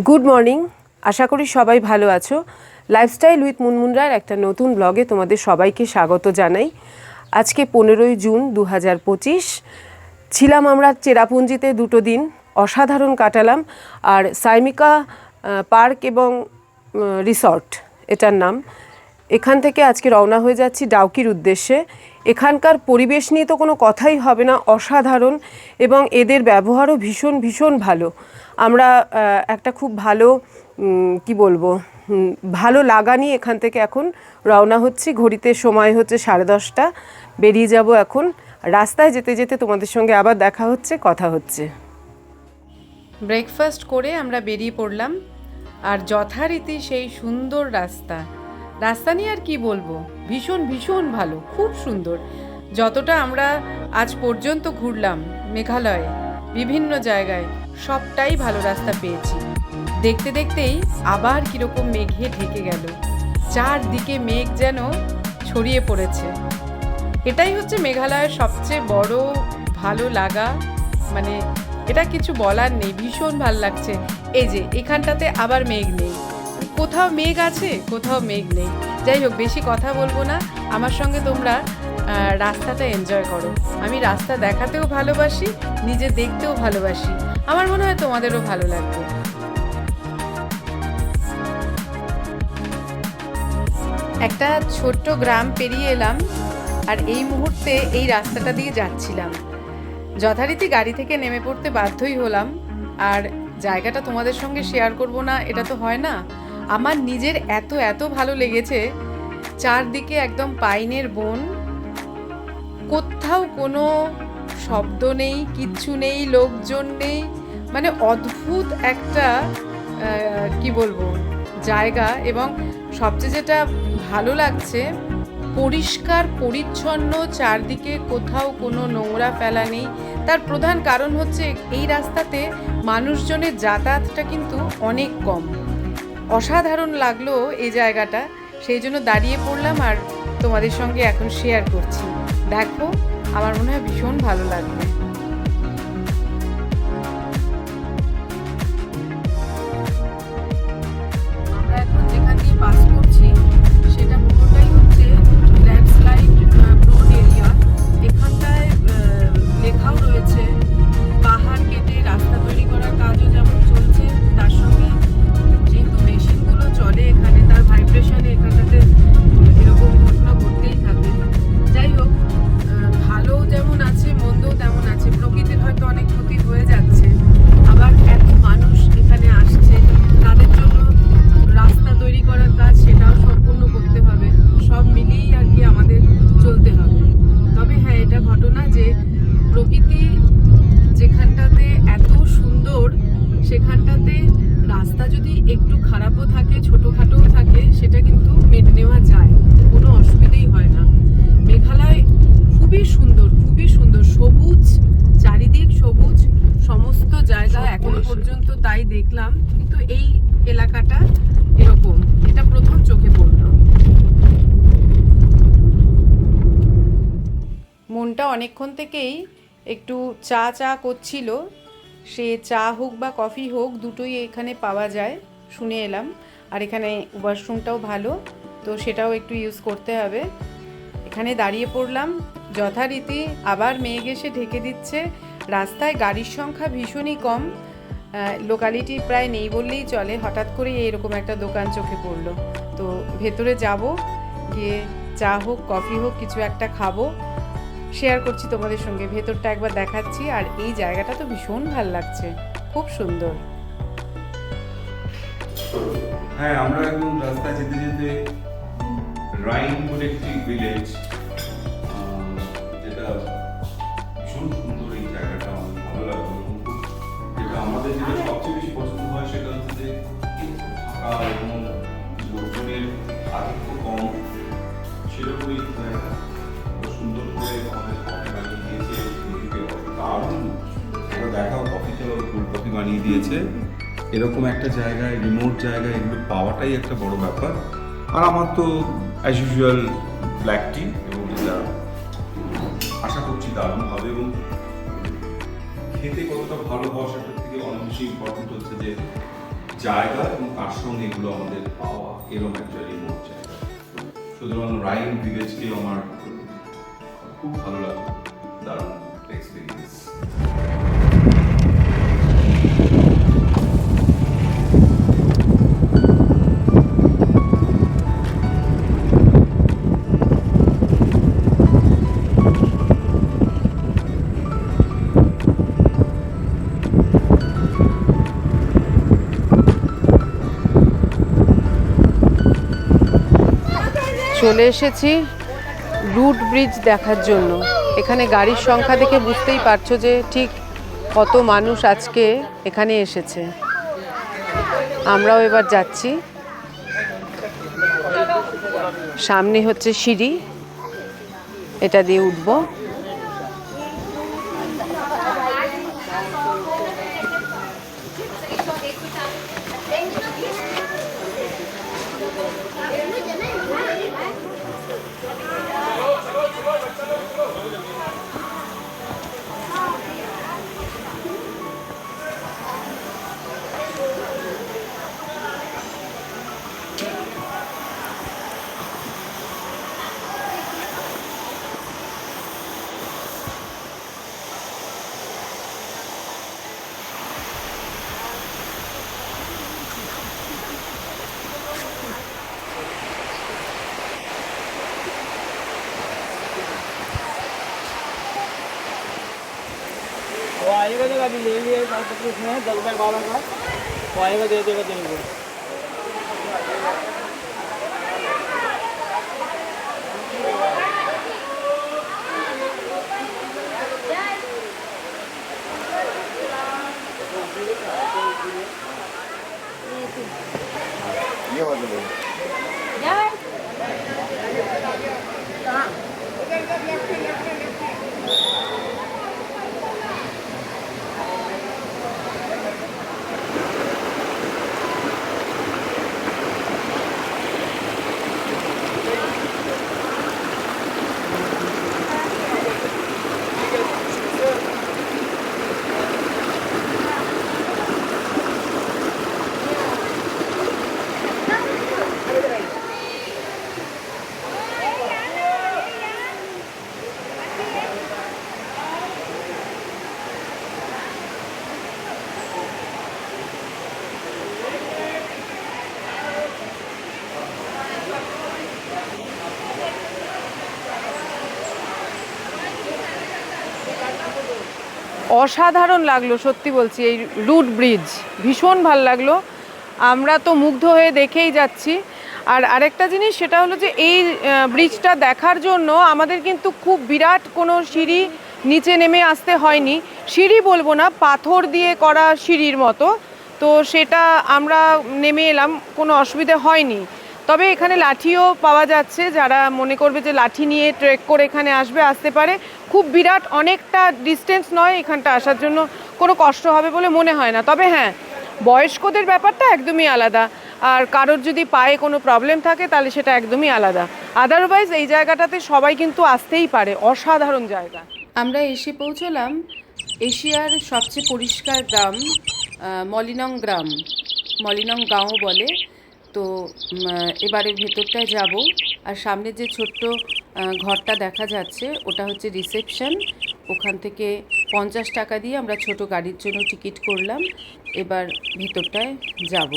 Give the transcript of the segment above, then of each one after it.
Good morning, আশা করি সবাই ভালো আছো। লাইফস্টাইল উইথ মুনমুনরার একটা নতুন ব্লগে তোমাদের সবাইকে স্বাগত জানাই। আজকে 15ই জুন 2025। ছিলাম আমরা চেরাপুঞ্জিতে 2 দিন, অসাধারণ কাটালাম। আর সাইমিকা পার্ক এবং রিসর্ট এটার নাম। এখান থেকে আজকে রওনা হয়ে যাচ্ছি ডাউকির উদ্দেশ্যে। এখানকার পরিবেশ নিয়ে তো কোনো কথাই হবে না, অসাধারণ, এবং এদের ব্যবহারও ভীষণ ভীষণ ভালো। আমরা একটা খুব ভালো ভালো লাগা নিয়ে এখান থেকে এখন রওনা হচ্ছি। ঘড়িতে সময় হচ্ছে 10:30। বেরিয়ে যাব এখন। রাস্তায় যেতে যেতে তোমাদের সঙ্গে আবার দেখা হচ্ছে, কথা হচ্ছে। ব্রেকফাস্ট করে আমরা বেরিয়ে পড়লাম। আর যথারীতি সেই সুন্দর রাস্তা নিয়ে আর কি বলবো, ভীষণ ভীষণ ভালো, খুব সুন্দর। যতটা আমরা আজ পর্যন্ত ঘুরলাম মেঘালয়ে বিভিন্ন জায়গায়, সবটাই ভালো রাস্তা পেয়েছি। দেখতে দেখতেই আবার কীরকম মেঘে ঢেকে গেল, চারদিকে মেঘ যেন ছড়িয়ে পড়েছে। এটাই হচ্ছে মেঘালয়ের সবচেয়ে বড় ভালো লাগা, মানে এটা কিছু বলার নেই, ভীষণ ভাল লাগছে। এই যে এখানটাতে আবার মেঘ নেই, কোথাও মেঘ আছে কোথাও মেঘ নেই। যাই হোক, বেশি কথা বলবো না, আমার সঙ্গে তোমরা রাস্তাটা এনজয় করো। আমি রাস্তা দেখাতেও ভালোবাসি, নিজে দেখতেও ভালোবাসি, আমার মনে হয় তোমাদেরও ভালো লাগবে। একটা ছোট্ট গ্রাম পেরিয়ে এলাম, আর এই মুহূর্তে এই রাস্তাটা দিয়ে যাচ্ছিলাম। যথারীতি গাড়ি থেকে নেমে পড়তে বাধ্যই হলাম। আর জায়গাটা তোমাদের সঙ্গে শেয়ার করব না, এটা তো হয় না। আমার নিজের এত এত ভালো লেগেছে। চারদিকে একদম পাইনের বন, কোথাও কোনো শব্দ নেই, কিচ্ছু নেই, লোকজন নেই, মানে অদ্ভুত একটা জায়গা। এবং সবচেয়ে যেটা ভালো লাগছে, পরিষ্কার পরিচ্ছন্ন, চারদিকে কোথাও কোনো নোংরা ফেলা নেই। তার প্রধান কারণ হচ্ছে এই রাস্তাতে মানুষজনের যাতায়াতটা কিন্তু অনেক কম। অসাধারণ লাগলো এই জায়গাটা, সেই জন্য দাঁড়িয়ে পড়লাম আর তোমাদের সঙ্গে এখন শেয়ার করছি। দেখো, আমার মনে হয় ভীষণ ভালো লাগবে। আমরা এখন যেখান দিয়ে পাস করছি সেটা পুরোটাই হচ্ছে ল্যান্ডস্লাইড প্রোন এরিয়া। এখানটায় লেখাও রয়েছে পাহাড় কেটে রাস্তা তৈরি করার কাজও যেমন চলছে, তার সঙ্গে যেহেতু মেশিনগুলো চলে এখানে, তার ভাইব্রেশনে এখানটাতে এরকম ঘটনা ঘটতেই থাকে। যাই হোক, ভালো যেমন আছে মন্দও তেমন আছে। প্রকৃতির হয়তো অনেক ক্ষতি হয়ে যাচ্ছে, আবার এত মানুষ এখানে আসছে, তাদের জন্য রাস্তা তৈরি করার কাজ সেটাও সম্পূর্ণ করতে হবে। সব মিলিয়েই আর কি আমাদের চলতে হবে। তবে হ্যাঁ, এটা ঘটনা যে প্রকৃতি যেখানটাতে এত সুন্দর, সেখানটাতে রাস্তা যদি একটু খারাপও থাকে, ছোটোখাটোও থাকে, সেটা কিন্তু মেনে নেওয়া যায়, কোনো অসুবিধেই হয় না। মেঘালয় খুবই সুন্দর, খুবই সুন্দর, সবুজ, চারিদিক সবুজ, সমস্ত জায়গা এখনো পর্যন্ত তাই দেখলাম। কিন্তু এই এলাকাটা এরকম, এটা প্রথম চোখে পড়ল। মনটা অনেকক্ষণ থেকেই একটু চা করছিল। সে চা হোক বা কফি হোক, দুটোই এখানে পাওয়া যায় শুনে এলাম। আর এখানে ওয়াশরুমটাও ভালো, তো সেটাও একটু ইউজ করতে হবে। এখানে দাঁড়িয়ে পড়লাম। যথারীতি আবার মেঘ এসে ঢেকে দিচ্ছে। রাস্তায় গাড়ির সংখ্যা ভীষণই কম, লোকালিটি প্রায় নেই বললেই চলে। হঠাৎ করে এইরকম একটা দোকান চোখে পড়লো, তো ভেতরে যাব, গিয়ে চা হোক কফি হোক কিছু একটা খাবো। শেয়ার করছি তোমাদের সঙ্গে, ভেতরটা একবার দেখাচ্ছি। আর এই জায়গাটা তো ভীষণ ভালো লাগছে, খুব সুন্দর। হ্যাঁ, আমরা এখন রাস্তায় যেতে যেতে রাইনপুর একটি ভিলেজ, যেটা ভীষণ সুন্দর। এই জায়গাটা আমার ভালো লাগলো। যেটা আমাদের যেটা সবচেয়ে বেশি পছন্দ হয় সেটা হচ্ছে যে ফাঁকা এবং লোকজনের আধিক্য কম, সেরকমই জায়গা। সুন্দর করে আমাদের কফি বানিয়ে দিয়েছে, দারুণ। ওরা দেখাও, কফিটা কোল্ড কফি বানিয়ে দিয়েছে। এরকম একটা জায়গায়, রিমোট জায়গায় এগুলো পাওয়াটাই একটা বড় ব্যাপার। আর আমার তো অ্যাজ ইউজুয়াল ব্ল্যাক টি, এবং এটা আশা করছি দারুণ হবে। এবং খেতে কতটা ভালো হওয়া সেটার থেকে অনেক বেশি ইম্পর্টেন্ট হচ্ছে যে জায়গা এবং তার সঙ্গে এগুলো আমাদের পাওয়া এরকম একটা রিমোট জায়গা। সুতরাং রাইন ভিলেজকে আমার খুব ভালো লাগলো, দারুণ এক্সপিরিয়েন্স। চলে এসেছি রুট ব্রিজ দেখার জন্য। এখানে গাড়ির সংখ্যা দেখে বুঝতেই পারছো যে ঠিক কত মানুষ আজকে এখানে এসেছে। আমরাও এবার যাচ্ছি। সামনে হচ্ছে সিঁড়ি, এটা দিয়ে উঠবো। वो आएगा जब अभी ले लिया बात तो उसमें 10 रुपये 12 का वो आएगा दे देगा तेरे को। ये वाला ले অসাধারণ লাগলো, সত্যি বলছি। এই রুট ব্রিজ ভীষণ ভাল লাগলো। আমরা তো মুগ্ধ হয়ে দেখেই যাচ্ছি। আর আরেকটা জিনিস সেটা হলো যে এই ব্রিজটা দেখার জন্য আমাদের কিন্তু খুব বিরাট কোনো সিঁড়ি নিচে নেমে আসতে হয়নি। সিঁড়ি বলবো না, পাথর দিয়ে করা সিঁড়ির মতো। তো সেটা আমরা নেমে এলাম, কোনো অসুবিধে হয়নি। তবে এখানে লাঠিও পাওয়া যাচ্ছে, যারা মনে করবে যে লাঠি নিয়ে ট্রেক করে এখানে আসতে পারে। খুব বিরাট অনেকটা ডিস্টেন্স নয়, এখানটা আসার জন্য কোনো কষ্ট হবে বলে মনে হয় না। তবে হ্যাঁ, বয়স্কদের ব্যাপারটা একদমই আলাদা, আর কারোর যদি পায়ে কোনো প্রবলেম থাকে তাহলে সেটা একদমই আলাদা। আদারওয়াইজ এই জায়গাটাতে সবাই কিন্তু আসতেই পারে, অসাধারণ জায়গা। আমরা এসে পৌঁছলাম এশিয়ার সবচেয়ে পরিষ্কার গ্রাম মলিনং গ্রাম, মলিনং গাঁও বলে। তো এবারে ভেতরটায় যাব। আর সামনে যে ছোট্ট ঘরটা দেখা যাচ্ছে ওটা হচ্ছে রিসেপশন। ওখান থেকে 50 টাকা দিয়ে আমরা ছোট গাড়ির জন্য টিকিট করলাম। এবার ভেতরটায় যাব।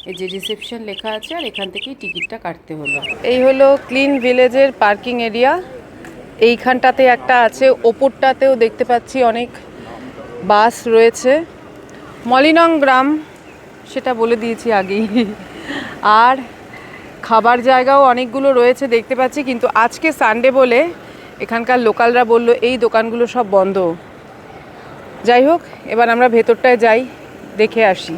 এই যে রিসেপশন লেখা আছে, আর এখান থেকেই টিকিটটা কাটতে হলো। এই হলো ক্লিন ভিলেজের পার্কিং এরিয়া। এইখানটাতে একটা আছে, ওপরটাতেও দেখতে পাচ্ছি অনেক বাস রয়েছে। মলিনং গ্রাম সেটা বলে দিয়েছি আগেই। আর খাবার জায়গাও অনেকগুলো রয়েছে দেখতে পাচ্ছি, কিন্তু আজকে সানডে বলে এখানকার লোকালরা বলল এই দোকানগুলো সব বন্ধ। যাই হোক, এবার আমরা ভেতরটায় যাই, দেখে আসি।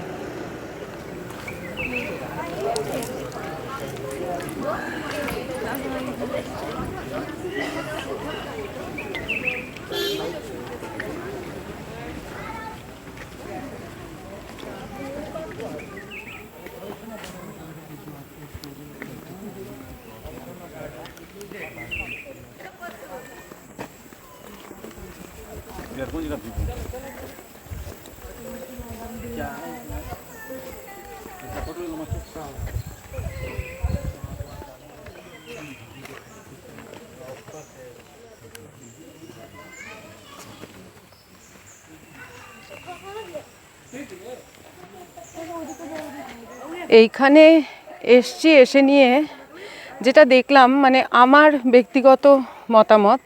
এইখানে এসে নিয়ে যেটা দেখলাম, মানে আমার ব্যক্তিগত মতামত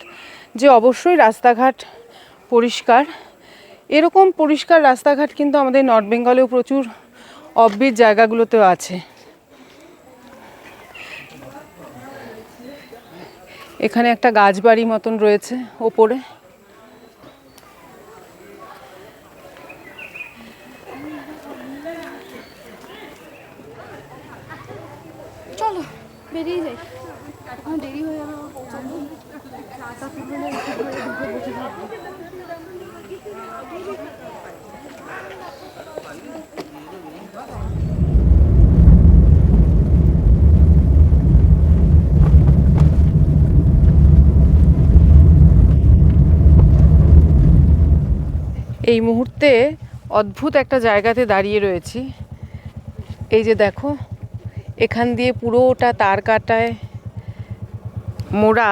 যে অবশ্যই রাস্তাঘাট পরিষ্কার। এরকম পরিষ্কার রাস্তাঘাট কিন্তু আমাদের নর্থ বেঙ্গলেও প্রচুর অফবিট জায়গাগুলোতেও আছে। এখানে একটা গাছবাড়ি মতন রয়েছে ওপরে। চলো বেরিয়ে যাই, এখন দেরি হয়ে যাবে আমার পৌঁছাতে। এই মুহূর্তে অদ্ভুত একটা জায়গাতে দাঁড়িয়ে রয়েছি। এই যে দেখো, এখান দিয়ে পুরোটা তার কাটায় মোড়া।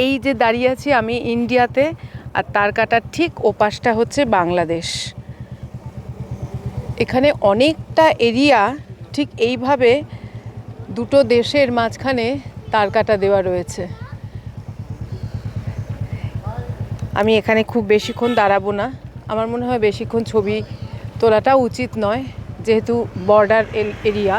এই যে দাঁড়িয়ে আছি আমি ইন্ডিয়াতে, আর তার কাটার ঠিক ওপাশটা হচ্ছে বাংলাদেশ। এখানে অনেকটা এরিয়া ঠিক এইভাবে দুটো দেশের মাঝখানে তার কাটা দেওয়া রয়েছে। আমি এখানে খুব বেশিক্ষণ দাঁড়াবো না, আমার মনে হয় বেশিক্ষণ ছবি তোলাটাও উচিত নয়, যেহেতু বর্ডার এরিয়া।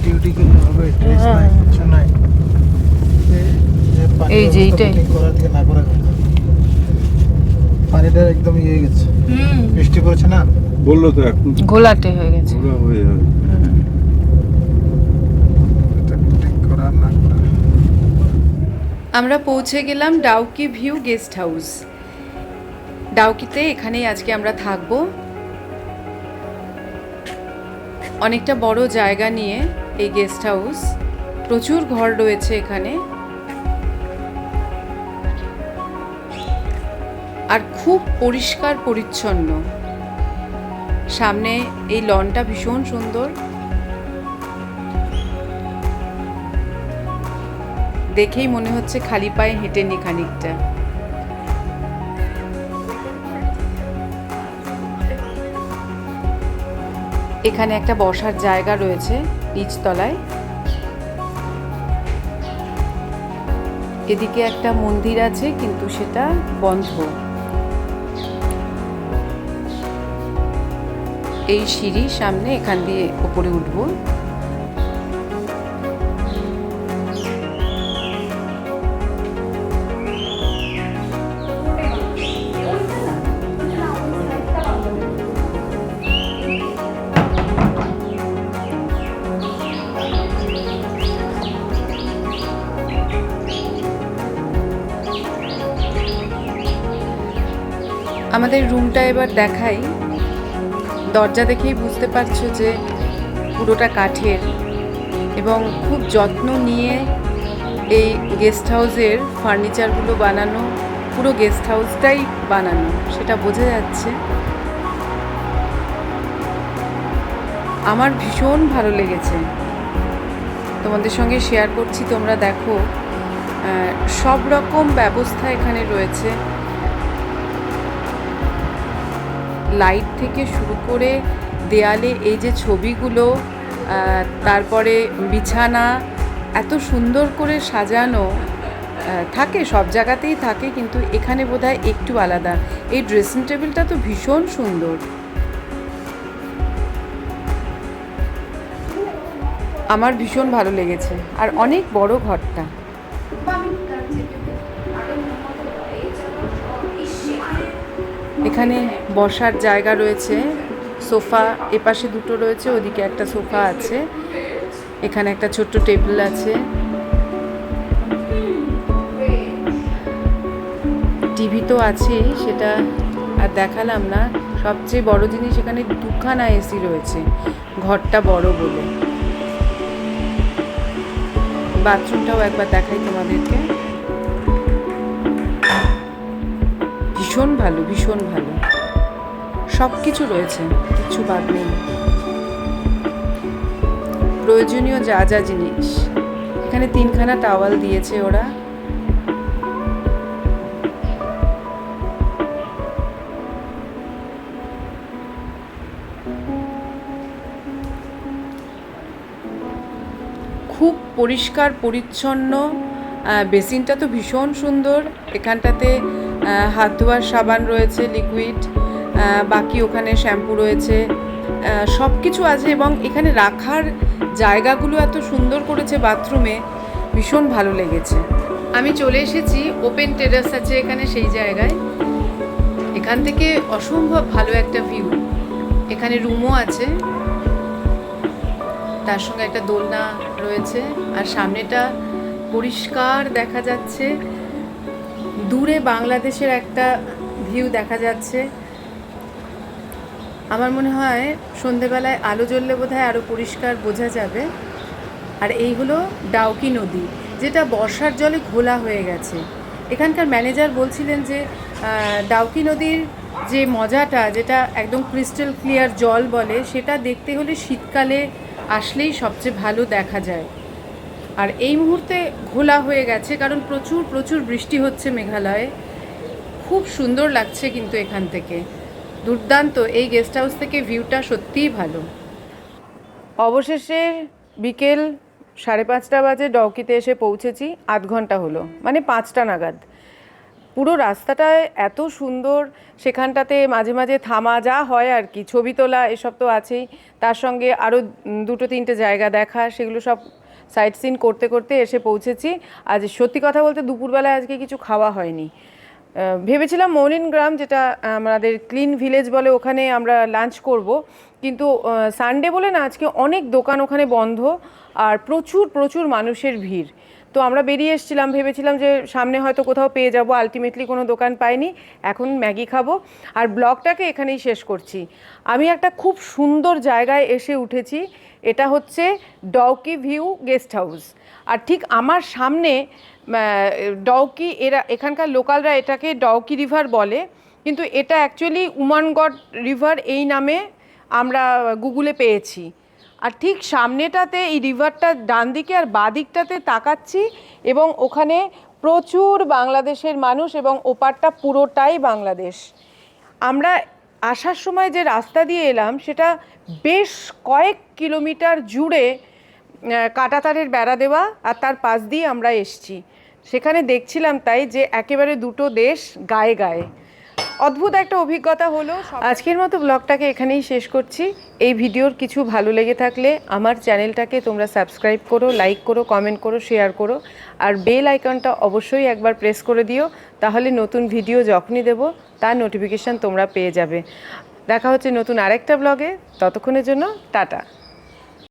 ডিউটি করলে হবে, ড্রেস নাই, কিছু নাই। এই যে এইটাই করার থেকে না করা, পানিটা একদম ইয়ে হয়ে গেছে, বৃষ্টি পড়ছে না, বললো তো এখন ঘোলাটে হয়ে গেছে। ঘোলা হয়ে যাবে। এটা ঠিক করা না করা। আমরা পৌঁছে গেলাম ডাউকি ভিউ গেস্ট হাউস। ডাউকিতে এখানেই আজকে আমরা থাকবো। অনেকটা বড় জায়গা নিয়ে এই গেস্ট হাউস, প্রচুর ঘর রয়েছে এখানে, আর খুব পরিষ্কার পরিচ্ছন্ন। সামনে এই লনটা ভীষণ সুন্দর, দেখেই মনে হচ্ছে খালি পায়ে হেঁটে নি খানিকটা। এখানে একটা বসার জায়গা রয়েছে নিচতলায়। এদিকে একটা মন্দির আছে, কিন্তু সেটা বন্ধ। এই সিঁড়ি সামনে, এখান দিয়ে উপরে উঠবো। আমাদের রুমটা এবার দেখাই। দরজা দেখেই বুঝতে পারছো যে পুরোটা কাঠের, এবং খুব যত্ন নিয়ে এই গেস্ট হাউসের ফার্নিচারগুলো বানানো, পুরো গেস্ট হাউসটাই বানানো, সেটা বোঝা যাচ্ছে। আমার ভীষণ ভালো লেগেছে, তোমাদের সঙ্গে শেয়ার করছি, তোমরা দেখো। সব রকম ব্যবস্থা এখানে রয়েছে, লাইট থেকে শুরু করে দেয়ালে এই যে ছবিগুলো, তারপরে বিছানা এত সুন্দর করে সাজানো থাকে, সব জায়গাতেই থাকে, কিন্তু এখানে বোধহয় একটু আলাদা। এই ড্রেসিং টেবিলটা তো ভীষণ সুন্দর, আমার ভীষণ ভালো লেগেছে। আর অনেক বড় ঘরটা। এখানে বসার জায়গা রয়েছে, সোফা এপাশে দুটো রয়েছে, ওদিকে একটা সোফা আছে, এখানে একটা ছোট্ট টেবিল আছে। টিভি তো আছেই, সেটা আর দেখালাম না। সবচেয়ে বড় জিনিস এখানে 2খানা এসি রয়েছে, ঘরটা বড় বলে। বাথরুমটাও একবার দেখাই তোমাদেরকে। ভীষণ ভালো, ভীষণ ভালো, সব কিছু রয়েছে, কিছু বাদ নেই। প্রয়োজনীয় যা যা জিনিস এখানে 3খানা টাওয়াল দিয়েছে ওরা। খুব পরিষ্কার পরিচ্ছন্ন, বেসিনটা তো ভীষণ সুন্দর। এখানটাতে হাত ধোয়ার সাবান রয়েছে লিকুইড, বাকি ওখানে শ্যাম্পু রয়েছে, সব কিছু আছে। এবং এখানে রাখার জায়গাগুলো এত সুন্দর করেছে বাথরুমে, ভীষণ ভালো লেগেছে। আমি চলে এসেছি, ওপেন টেরাস আছে এখানে, সেই জায়গায়। এখান থেকে অসম্ভব ভালো একটা ভিউ। এখানে রুমও আছে, তার সঙ্গে একটা দোলনা রয়েছে, আর সামনেটা পরিষ্কার দেখা যাচ্ছে। দূরে বাংলাদেশের একটা ভিউ দেখা যাচ্ছে। আমার মনে হয় সন্ধেবেলায় আলো জ্বললে বোধহয় আরও পরিষ্কার বোঝা যাবে। আর এই হলো ডাউকি নদী, যেটা বর্ষার জলে ঘোলা হয়ে গেছে। এখানকার ম্যানেজার বলছিলেন যে ডাউকি নদীর যে মজাটা, যেটা একদম ক্রিস্টাল ক্লিয়ার জল বলে, সেটা দেখতে হলে শীতকালে আসলেই সবচেয়ে ভালো দেখা যায়। আর এই মুহূর্তে ঘোলা হয়ে গেছে, কারণ প্রচুর প্রচুর বৃষ্টি হচ্ছে মেঘালয়ে। খুব সুন্দর লাগছে কিন্তু এখান থেকে, দুর্দান্ত। এই গেস্ট হাউস থেকে ভিউটা সত্যিই ভালো। অবশেষে বিকেল 5:30 বাজে ডাউকিতে এসে পৌঁছেছি। 8 ঘন্টা হলো, মানে 5টা নাগাদ। পুরো রাস্তাটায় এত সুন্দর, সেখানটাতে মাঝে মাঝে থামা, যা হয় আর কি, ছবি তোলা এসব তো আছেই, তার সঙ্গে আরও 2-3টে জায়গা দেখা, সেগুলো সব সাইট সিন করতে করতে এসে পৌঁছেছি। আজ সত্যি কথা বলতে দুপুরবেলায় আজকে কিছু খাওয়া হয়নি। ভেবেছিলাম মৌলিন গ্রাম, যেটা আমাদের ক্লিন ভিলেজ বলে, ওখানে আমরা লাঞ্চ করব, কিন্তু সানডে বলে না, আজকে অনেক দোকান ওখানে বন্ধ, আর প্রচুর প্রচুর মানুষের ভিড়। তো আমরা বেরিয়ে এসেছিলাম, ভেবেছিলাম যে সামনে হয়তো কোথাও পেয়ে যাব, আলটিমেটলি কোনো দোকান পাইনি। এখন ম্যাগি খাবো, আর ব্লগটাকে এখানেই শেষ করছি। আমি একটা খুব সুন্দর জায়গায় এসে উঠেছি, এটা হচ্ছে ডাউকি ভিউ গেস্ট হাউস। আর ঠিক আমার সামনে ডাউকি, এখানকার লোকালরা এটাকে ডাউকি রিভার বলে, কিন্তু এটা অ্যাকচুয়ালি উমানগড় রিভার এই নামে আমরা গুগলে পেয়েছি। আর ঠিক সামনেটাতে এই রিভারটার ডান দিকে আর বাঁ দিকটাতে তাকাচ্ছি, এবং ওখানে প্রচুর বাংলাদেশের মানুষ, এবং ওপারটা পুরোটাই বাংলাদেশ। আমরা আসার সময় যে রাস্তা দিয়ে এলাম, সেটা বেশ কয়েক কিলোমিটার জুড়ে কাঁটাতারের বেড়া দেওয়া, আর তার পাশ দিয়ে আমরা এসছি। সেখানে দেখছিলাম তাই যে একেবারে দুটো দেশ গায়ে গায়ে। অদ্ভুত একটা অভিজ্ঞতা হলো। আজকের মতো ব্লগটাকে এখানেই শেষ করছি। এই ভিডিওর কিছু ভালো লেগে থাকলে আমার চ্যানেলটাকে তোমরা সাবস্ক্রাইব করো, লাইক করো, কমেন্ট করো, শেয়ার করো, আর বেল আইকনটা অবশ্যই একবার প্রেস করে দিও, তাহলে নতুন ভিডিও যখনই দেবো তার নোটিফিকেশান তোমরা পেয়ে যাবে। দেখা হচ্ছে নতুন আরেকটা ব্লগে, ততক্ষণের জন্য টাটা।